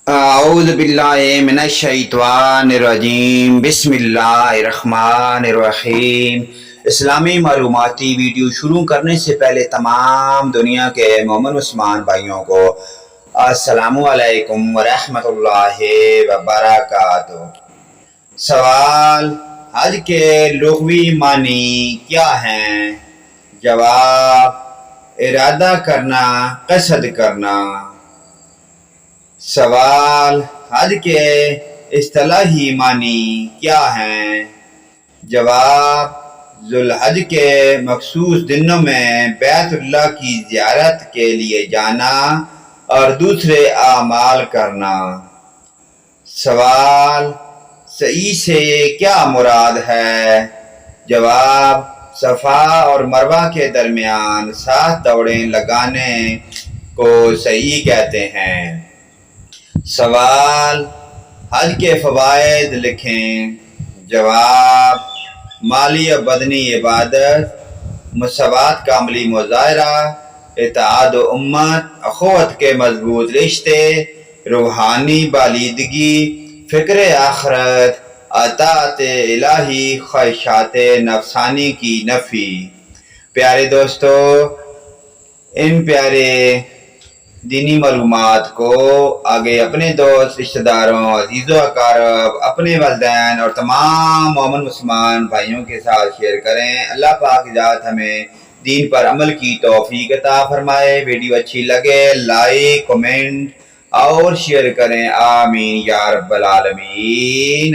اعوذ باللہ من الشیطان الرجیم، بسم اللہ الرحمن الرحیم۔ اسلامی معلوماتی ویڈیو شروع کرنے سے پہلے تمام دنیا کے مومن مسلمان بھائیوں کو السلام علیکم ورحمۃ اللہ وبرکاتہ۔ سوال: حج کے لغوی معنی کیا ہیں؟ جواب: ارادہ کرنا، قصد کرنا۔ سوال: حج کے اصطلاحی معنی کیا ہیں؟ جواب: ذوالحج کے مخصوص دنوں میں بیت اللہ کی زیارت کے لیے جانا اور دوسرے اعمال کرنا۔ سوال: سعی سے کیا مراد ہے؟ جواب: صفا اور مروہ کے درمیان 7 دوڑیں لگانے کو سعی کہتے ہیں۔ سوال: حج کے فوائد لکھیں۔ جواب: مالی و بدنی عبادت، مساوات کا عملی مظاہرہ، اتحاد و امت، اخوت کے مضبوط رشتے، روحانی بالیدگی، فکر آخرت، اطاعت الہی، خواہشات نفسانی کی نفی۔ پیارے دوستو، ان پیارے دینی معلومات کو آگے اپنے دوست، رشتہ داروں، عزیز و اقارب، اپنے والدین اور تمام مومن مسلمان بھائیوں کے ساتھ شیئر کریں۔ اللہ پاک ذات ہمیں دین پر عمل کی توفیق عطا فرمائے۔ ویڈیو اچھی لگے لائک، کمنٹ اور شیئر کریں۔ آمین یا رب العالمین۔